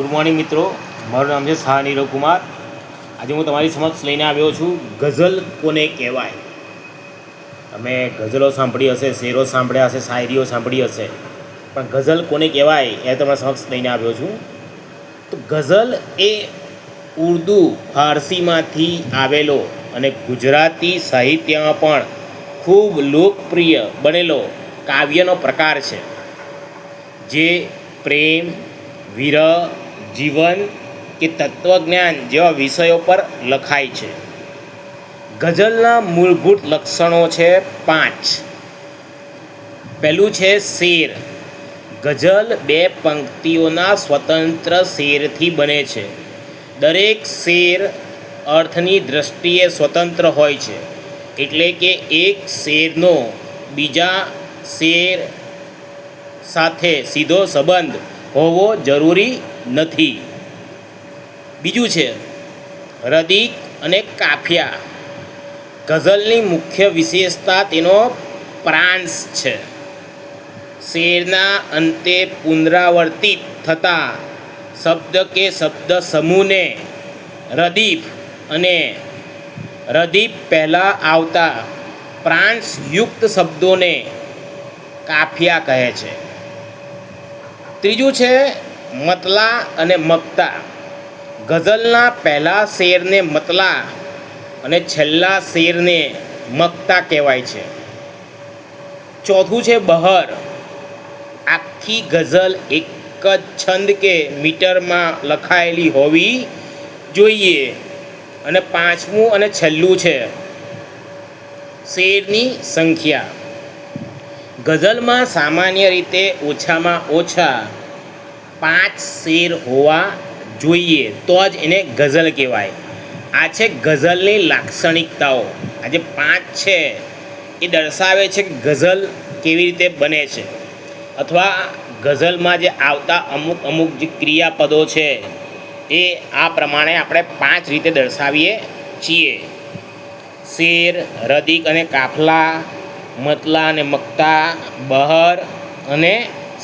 Good morning મિત્રો, મારું નામ છે શાહ નીરવ કુમાર. આજે હું તમારી સમક્ષ લઈને આવ્યો છું ગઝલ કોને કહેવાય. તમે ગઝલો સાંભળી હશે, શેરો સાંભળ્યા હશે, શાયરીઓ સાંભળી હશે, પણ ગઝલ કોને કહેવાય એ તમારા સમક્ષ લઈને આવ્યો છું. તો ગઝલ એ ઉર્દુ ફારસીમાંથી આવેલો અને ગુજરાતી સાહિત્યમાં પણ ખૂબ લોકપ્રિય બનેલો કાવ્યનો પ્રકાર છે, જે પ્રેમ, વિરહ, જીવન કે તત્વજ્ઞાન જેવા વિષયો પર લખાય છે. ગઝલના મૂળભૂત લક્ષણો છે 5. પહેલું છે શેર. ગઝલ 2 પંક્તિઓના સ્વતંત્ર શેરથી બને છે. દરેક શેર અર્થની દૃષ્ટિએ સ્વતંત્ર હોય છે, એટલે કે એક શેરનો બીજા શેર સાથે સીધો સંબંધ હોવો જરૂરી નથી. બીજું છે રદીક અને કાફિયા. ગઝલની મુખ્ય વિશેષતા તેનો પ્રાંસ છે. શેરના અંતે પુનરાવર્તિત થતા શબ્દ કે શબ્દ સમૂહને રદીફ અને રદીફ પહેલાં આવતા પ્રાંસયુક્ત શબ્દોને કાફિયા કહે છે. ત્રીજું છે મતલા અને મક્તા. ગઝલના પહેલા શેરને મતલા અને છેલ્લા શેરને મક્તા કહેવાય છે. ચોથું છે બહર. આખી ગઝલ એક જ છંદ કે મીટરમાં લખાયેલી હોવી જોઈએ. અને પાંચમું અને છેલ્લું છે શેરની સંખ્યા. ગઝલમાં સામાન્ય રીતે ઓછામાં ઓછા 5 શેર હોવા જોઈએ, તો જ એને ગઝલ કહેવાય. આ છે ગઝલની લાક્ષણિકતાઓ. આ જે 5 છે એ દર્શાવે છે કે ગઝલ કેવી રીતે બને છે, અથવા ગઝલમાં જે આવતા અમુક જે ક્રિયાપદો છે એ આ પ્રમાણે આપણે 5 રીતે દર્શાવીએ છીએ: શેર, રદીક અને કાફલા, મતલા અને મક્તા, બહર અને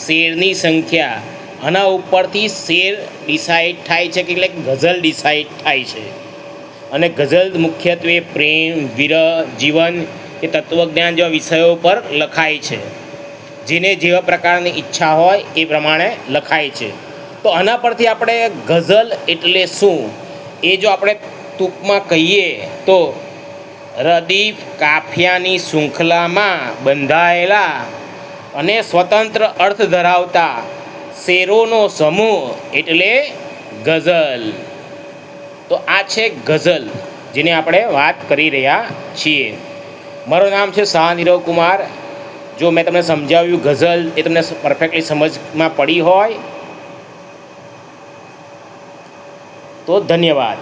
શેરની સંખ્યા. આના ઉપરથી શેર ડિસાઇડ થાય છે, એટલે ગઝલ ડિસાઇડ થાય છે. અને ગઝલ મુખ્યત્વે પ્રેમ, વિરહ, જીવન કે તત્વજ્ઞાન જેવા વિષયો પર લખાય છે. જેને જેવા પ્રકારની ઈચ્છા હોય એ પ્રમાણે લખાય છે. તો આના પરથી આપણે ગઝલ એટલે શું એ જો આપણે ટૂંકમાં કહીએ તો રદીફ કાફિયાની શૃંખલામાં બંધાયેલા અને સ્વતંત્ર અર્થ ધરાવતા શેરોનો સમૂહ એટલે ગઝલ. તો આ છે ગઝલ, જેની આપણે વાત કરી રહ્યા છીએ. મારું નામ છે શાહ નીરવ કુમાર. જો મેં તમને સમજાવ્યું ગઝલ એ તમને પરફેક્ટલી સમજમાં પડી હોય તો ધન્યવાદ.